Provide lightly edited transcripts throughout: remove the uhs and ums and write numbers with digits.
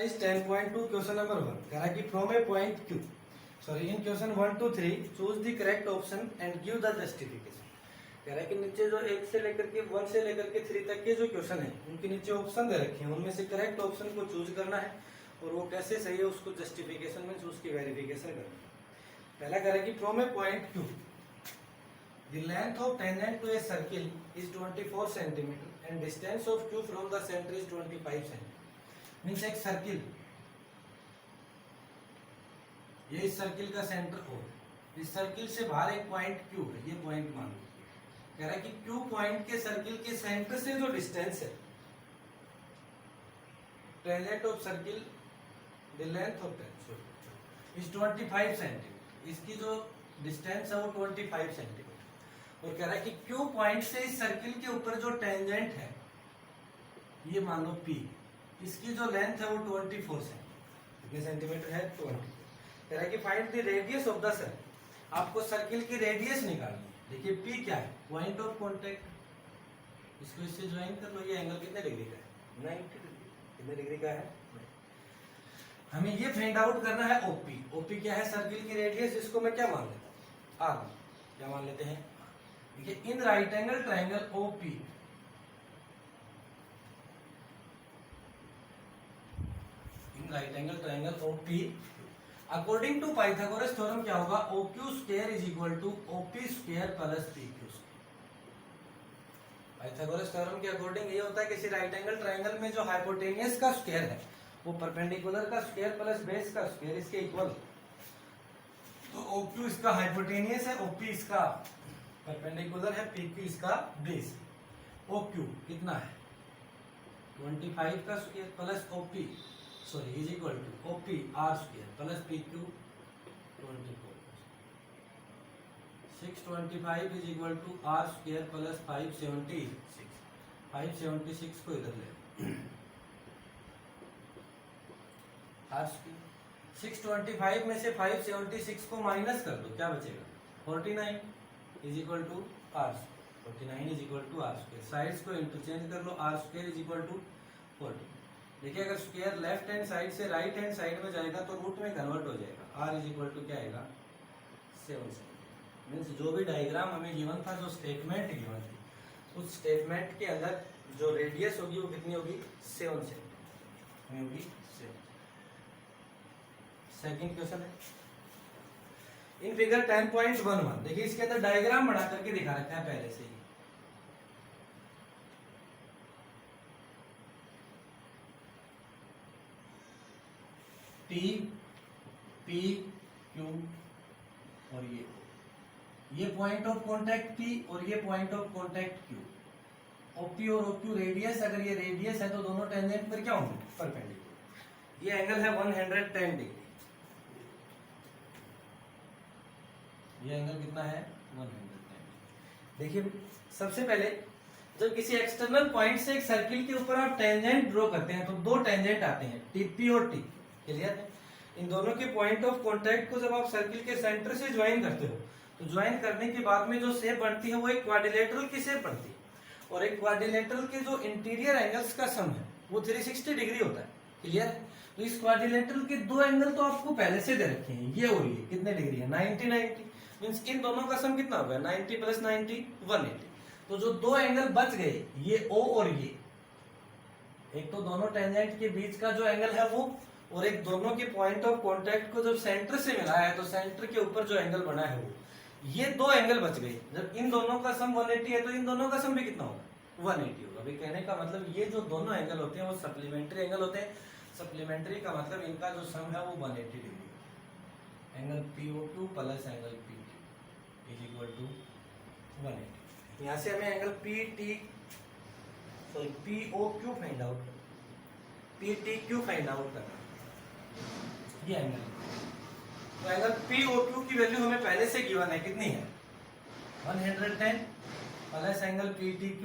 exercise 10.2 question number 1 कह रहा है कि from a point Q, sorry in question 1 to 3 choose the correct option and give the justification। कह रहा है कि नीचे जो 1 से लेकर के 1 से लेकर के 3 तक के जो क्वेश्चन है उनके नीचे ऑप्शन दे रखे हैं, उनमें से करेक्ट ऑप्शन को चूज करना है और वो कैसे सही है उसको जस्टिफिकेशन में उसकी वेरिफिकेशन करना है। पहला कह रहा है कि from a point Q the length of tangent to a circle is 24 centimeter and distance of Q from the center is 25 centimeter। Means एक सर्किल, ये इस सर्किल का सेंटर हो, इस सर्किल से बाहर एक पॉइंट Q है, ये पॉइंट मान लो। कह रहा है कि Q पॉइंट के सर्किल के सेंटर से जो डिस्टेंस है, tangent of circle the length of is 25 centimetre, इसकी जो डिस्टेंस है वो 25 सेंटीमीटर। और कह रहा है कि Q पॉइंट से इस सर्किल के ऊपर जो टेंजेंट है ये मान लो P, इसकी जो लेंथ है वो 24 सेंटीमीटर, कितने सेंटीमीटर है 24। कह रहा है कि find the radius of the circle, आपको सर्किल की रेडियस निकालनी है। देखिए P क्या है, पॉइंट ऑफ कांटेक्ट, इसको इससे ज्वाइन कर लो। ये एंगल कितने डिग्री का है 90 डिग्री, कितने डिग्री का है। हमें ये फाइंड आउट करना है OP। OP क्या है, सर्किल की रेडियस, इसको मैं क्या मान लेता हूँ R, क्या मान लेते हैं। देखिए in right angle triangle OP, right angle triangle OP according to Pythagoras theorem क्या होगा, OQ square is equal to OP square plus PQ square. Pythagoras theorem के अकॉर्डिंग ये होता है किसी राइट एंगल ट्राइंगल में जो हाइपोटेनियस का स्क्वायर है वो परपेंडिकुलर का स्क्वायर प्लस बेस का स्क्वायर इसके इक्वल। तो OQ इसका हाइपोटेनियस है, OP इसका परपेंडिकुलर है, PQ इसका बेस। OQ कितना है 25 का square plus OP sorry is equal to OP R square plus PQ 24। 625 is equal to R square plus 576। 576 को इधर ले R स्क्वायर, 625 में से 576 को माइनस कर दो, क्या बचेगा 49 is equal to R square. 49 is equal to R square, sides को इंटरचेंज कर लो, R square is equal to 40। देखिए अगर स्क्वायर लेफ्ट हैंड साइड से राइट हैंड साइड में जाएगा तो रूट में कन्वर्ट हो जाएगा। R इज इक्वल टू क्या आएगा 7। मीन्स जो भी डायग्राम हमें गिवन था, जो स्टेटमेंट गिवन थी, उस स्टेटमेंट के अंदर जो रेडियस होगी वो कितनी होगी 7 सेंटीमीटर होगी 7। सेकंड क्वेश्चन है इन फिगर 10.11। देखिए इसके अंदर डायग्राम बना करके दिखा रखा है पहले से ही। T P Q और ये पॉइंट ऑफ कांटेक्ट P और ये point of contact Q। OP और OQ रेडियस, अगर ये रेडियस है तो दोनों टेंजेंट पर क्या होंगे परपेंडिकुलर। ये एंगल है 110 डिग्री, ये एंगल कितना है 110। देखिए सबसे पहले जब किसी एक्सटर्नल पॉइंट से एक सर्किल के ऊपर आप टेंजेंट ड्रॉ करते हैं तो दो टेंजेंट आते हैं TP और T, क्लियर। इन दोनों के पॉइंट ऑफ कांटेक्ट को जब आप सर्किल के सेंटर से ज्वाइन करते हो तो ज्वाइन करने के बाद में जो शेप बनती है वो एक क्वाड्रिलेटरल की शेप बनती है, और एक क्वाड्रिलेटरल के जो इंटीरियर एंगल्स का सम है वो 360 डिग्री होता है, क्लियर। तो इस क्वाड्रिलेटरल के दो एंगल तो आपको पहले से दे रखे हैं, ये और ये कितने डिग्री है 90 90। मींस इन दोनों का सम कितना होगा 90 प्लस 90 180। तो जो दो एंगल बच गए ये O और ये, एक तो दोनों टेंजेंट के बीच का जो एंगल है वो, और एक दोनों के पॉइंट ऑफ कांटेक्ट को जब सेंटर से मिला है तो सेंटर के ऊपर जो एंगल बना है वो, ये दो एंगल बच गए। जब इन दोनों का सम 180 है तो इन दोनों का सम भी कितना होगा 180 होगा। अभी कहने का मतलब ये जो दोनों एंगल होते हैं वो सप्लीमेंट्री एंगल होते हैं। सप्लीमेंट्री का मतलब इनका जो सम है वो 180 degree, angle POQ plus angle PT is equal to 180। यहाँ से हमें एंगल POQ फाइंड आउट करना, PTQ फाइंड आउट करना, ये एंगल। तो एंगल POQ की वैल्यू हमें पहले से गिवन है, कितनी है 110 plus angle PTQ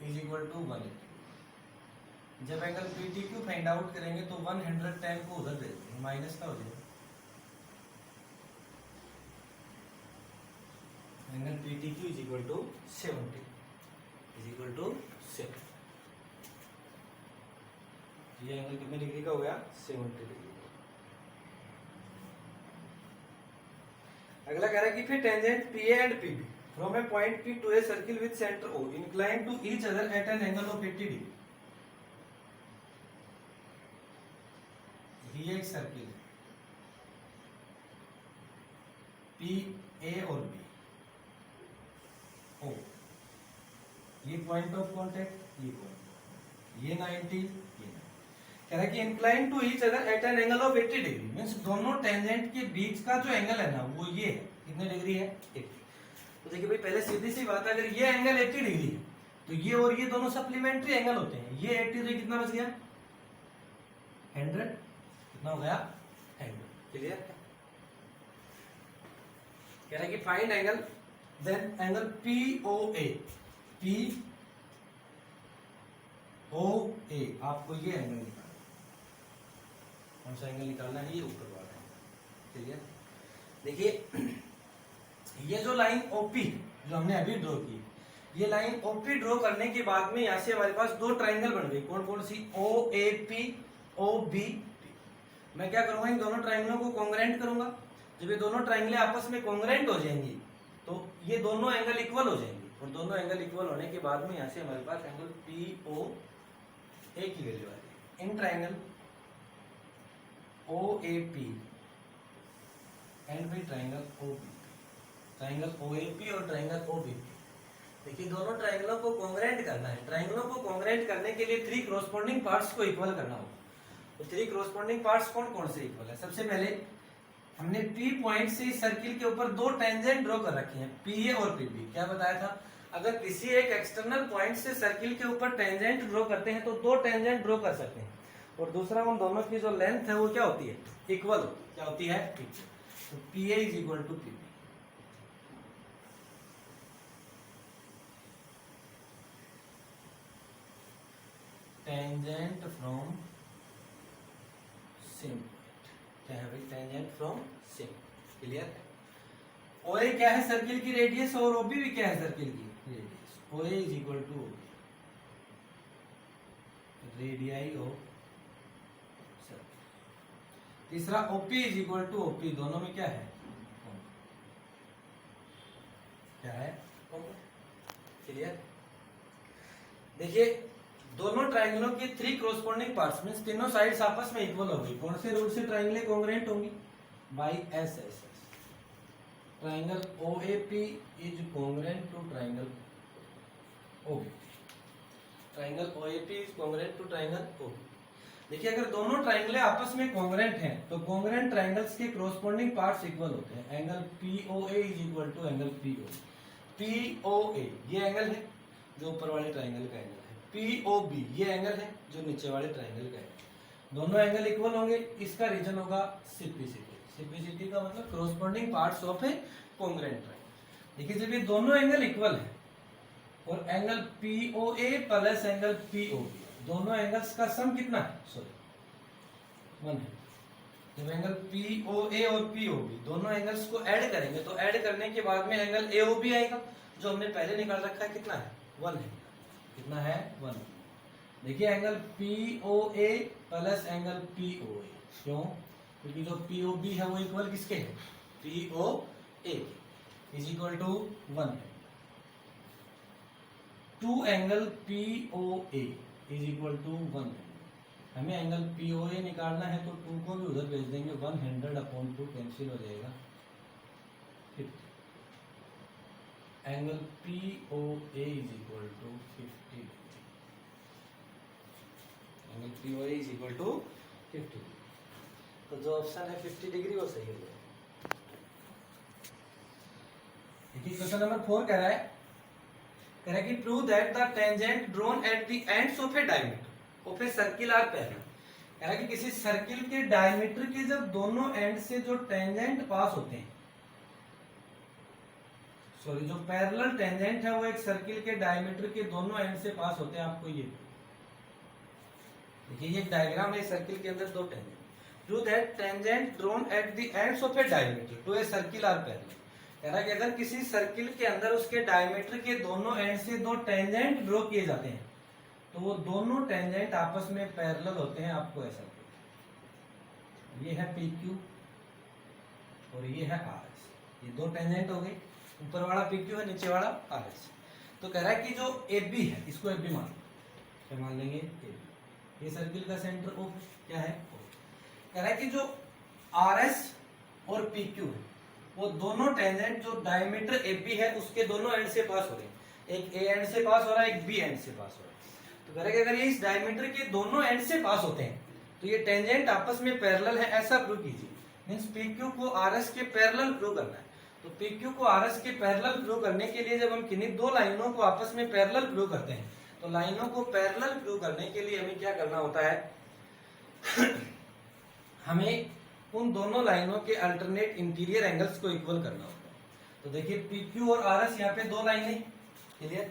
is equal to 180। जब एंगल PTQ फाइंड आउट करेंगे तो 110 को उधर दे देंगे, माइनस का हो जाएगा। Angle PTQ is equal to 70 is equal to 7। ये एंगल कितने डिग्री का हो गया? 70 डिग्री। अगला कह रहा है कि फिर tangent PA and PB from a point P to a circle with centre O incline to each other at an angle of 80 degree. ये एक सर्किल है PA और B O, ये पॉइंट ऑफ कांटेक्ट, ये पॉइंट, ये 90, ये 90। कह रहा है कि incline to each other at an angle of 80 degree means दोनों टेंजेंट के बीच का जो एंगल है ना वो ये है। कितने डिग्री है? 80। तो देखिए भाई पहले सीधी सी बात है, अगर ये एंगल 80 डिग्री है तो ये और ये दोनों सप्लीमेंट्री एंगल होते हैं। ये 80 डिग्री कितना बच गया? 100। कितना हो गया? 100। क्लियर? कह रहा है कि find angle then angle POA। POA आपको ये एंगल निकालना, कौन सा एंगल निकालना है? ये ऊपर वाला एंगल। क्लियर? देखिए ये जो लाइन OP जो हमने अभी ड्रॉ की, ये लाइन OP ड्रॉ करने के बाद में यहां से हमारे पास दो ट्राइंगल बन गई। कौन कौन सी? OAP OBP। मैं क्या करूंगा? इन दोनों ट्राइंगलों को कॉन्ग्रेंट करूंगा। जब ये दोनों ट्राइंगलें आपस में कॉन्ग्रेंट हो जाएंगी तो ये दोनों एंगल इक्वल हो जाएंगे, और दोनों एंगल इक्वल होने के बाद में यहां से हमारे पास एंगल POA की वैल्यू आ जाएगी। इन ट्राइंगल OAP एंड भी ट्राइंगल OBP, ट्राइंगल OAP और ट्राइंगल OBP। देखिए दोनों ट्राइंगलों को कॉन्ग्रेंट करना है। ट्राइंगलों को कॉन्ग्रेंट करने के लिए 3 कॉरस्पॉन्डिंग पार्ट्स को इक्वल करना होगा। तो 3 कॉरस्पॉन्डिंग पार्ट्स कौन कौन से इक्वल है? सबसे पहले हमने P पॉइंट से इस सर्किल के ऊपर दो टेंजेंट ड्रॉ कर रखे हैं, PA और PB। क्या बताया था? अगर किसी एक एक्सटर्नल पॉइंट से सर्किल के ऊपर टेंजेंट ड्रॉ करते हैं तो दो टेंजेंट ड्रॉ कर सकते हैं, और दूसरा उन दोनों की जो लेंथ है वो क्या होती है? इक्वल होती है। क्या होती है? तो PA is equal to PB। Tangent from same, क्या है भाई? Tangent from same. Clear? OA क्या है? सर्किल की रेडियस, और OB भी क्या है? सर्किल की radius. OA is equal to radii of circle. तीसरा OP is equal to OP, दोनों में क्या है? क्या है? क्लियर? देखिए दोनों ट्राइंगलों की 3 कॉरस्पॉन्डिंग पार्ट्स मींस तीनों साइड्स आपस में इक्वल हो गई। कौन से रूल से ट्राइंगलें कॉन्ग्रेंट होंगी? By SSS। Triangle OAP is congruent to triangle OB। Triangle OAP is congruent to triangle OB। देखिए अगर दोनों ट्राइंगलें आपस में कॉन्ग्रेंट हैं तो कॉन्ग्रेंट ट्राइंगल्स के कॉरस्पॉन्डिंग पार्ट्स इक्वल होते हैं। Angle POA is equal to angle POB। POA ये एंगल है जो ऊपर वाले ट्राइंगल का एंगल है, POB ये एंगल है जो नीचे वाले ट्राइंगल का एंगल। दोनों एंगल इक्वल होंगे। इसका रीजन होगा सिप्लिसिटी। सिप्लिसिटी का मतलब corresponding parts of A congruent triangle. देखिए जब ये दोनों एंगल इक्वल है और angle POA plus angle POB, दोनों एंगल्स का सम कितना है? सॉरी 1 है। जब एंगल POA और POB दोनों एंगल्स को ऐड करेंगे तो ऐड करने के बाद में एंगल AOB आएगा, जो हमने पहले निकाल रखा है। कितना है? 1 है। कितना है? 1। देखिए angle POA plus angle POA, क्यों? क्योंकि जो POB है वो इक्वल किसके है? POA इज इक्वल टू 1 है। 2 angle POA is equal to 1 है। हमें एंगल POA निकालना है तो 2 को भी उधर भेज देंगे, 100/2 कैंसिल हो जाएगा। 50। Angle POA is equal to 50 degree. Angle POA is equal to 50 degree. तो जो ऑप्शन है 50 डिग्री वो सही हो जाएगा। देखिए क्वेश्चन नंबर 4 कह रहा है कि prove that the tangent drawn at the ends of a diameter of a circle are parallel. कह रहा है कि किसी सर्किल के डायमीटर के जब दोनों एंड से जो टेंजेंट पास होते हैं, सॉरी जो पैरेलल टेंजेंट है वो एक सर्किल के डायमीटर के दोनों एंड से पास होते हैं। आपको ये देखिए ये डायग्राम है, सर्किल के अंदर दो tangent. Prove that tangent drawn at the ends of a diameter to a circle are parallel. कह रहा है कि अगर किसी सर्किल के अंदर उसके डायमीटर के दोनों एंड से दो टेंजेंट ड्रॉ किए जाते हैं तो वो दोनों टेंजेंट आपस में पैरेलल होते हैं, आपको ऐसा ये है पी क्यू और ये है आर एस, ये दो टेंजेंट हो गए, ऊपर वाला पी क्यू है, नीचे वाला आर एस। तो कह रहा है कि जो ए बी है, इसको ए बी मान लो, क्या मान लेंगे, ए बी। ये सर्किल का सेंटर ओ क्या है, ओ। कह रहा है कि जो आर एस और पी क्यू है वो दोनों टेंजेंट जो डायमीटर ए बी है उसके दोनों एंड से पास हो रहे हैं, एक ए एंड से पास हो रहा है, एक बी एंड से पास हो रहा है। तो कह रहा है कि अगर ये इस डायमीटर के दोनों एंड से पास होते हैं तो ये टेंजेंट आपस में पैरेलल है, ऐसा प्रूव कीजिए। मींस पी क्यू को आर एस के पैरेलल प्रूव करना है। तो पी क्यू को आर एस के पैरेलल प्रूव करने के लिए जब हम किन्हीं दो लाइनों को आपस में पैरेलल प्रूव करते हैं तो लाइनों को पैरेलल प्रूव करने के लिए हमें क्या करना होता है हमें उन दोनों लाइनों के अल्टरनेट इंटीरियर एंगल्स को इक्वल करना होता है। तो देखिए पी क्यू और आर एस यहाँ पे दो लाइनें, क्लियर,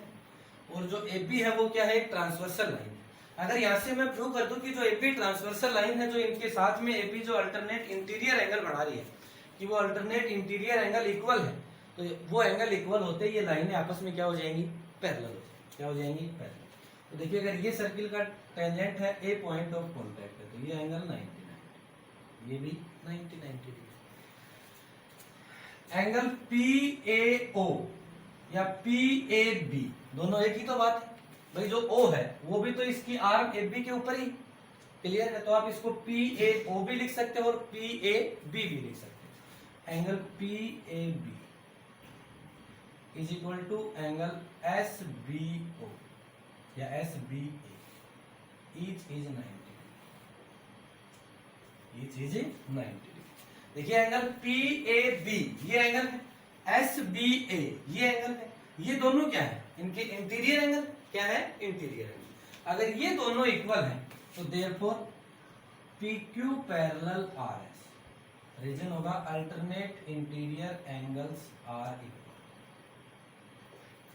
और जो ए बी है वो क्या है, एक ट्रांसवर्सल लाइन। अगर यहाँ से मैं प्रूव कर दूं कि जो ए बी ट्रांसवर्सल लाइन है, जो इनके साथ में ए बी जो अल्टरनेट इंटीरियर एंगल बना रही है, कि वो अल्टरनेट इंटीरियर एंगल इक्वल है, तो वो एंगल इक्वल होते ही ये लाइनें आपस में क्या हो जाएंगी, पैरेलल हो जाएंगी। क्या हो जाएंगी, पैरेलल। तो देखिए अगर ये सर्किल का टेंजेंट है ए पॉइंट ऑफ कॉन्टैक्ट है तो ये एंगल 90, ये भी 90 डिग्री। एंगल पी ए ओ या पी ए बी दोनों एक ही तो बात है भाई, जो ओ है वो भी तो इसकी आर्म ए बी के ऊपर ही, क्लियर है। तो आप इसको पी ए ओ भी लिख सकते हो और पी ए बी भी लिख सकते हो। Angle P A B is equal to angle S B O या S B A, each is 90, each is 90। देखिए एंगल पी ए बी ये एंगल है, एस बी ए ये एंगल है, ये दोनों क्या है, इनके इंटीरियर एंगल, क्या है, इंटीरियर एंगल। अगर ये दोनों इक्वल हैं तो therefore P Q parallel R S, reason होगा alternate interior angles are equal,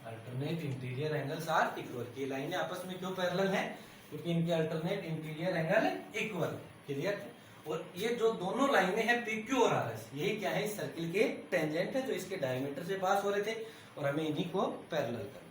alternate interior angles are equal. ये लाइनें आपस में क्यों पैरेलल हैं, क्योंकि इनके अल्टरनेट इंटीरियर एंगल इक्वल है, क्लियर है। और ये जो दोनों लाइनें हैं पी क्यू और आर एस, यही क्या है, इस सर्किल के टेंजेंट है जो इसके डायमीटर से पास हो रहे थे और हमें इन्हीं को पैरेलल करना।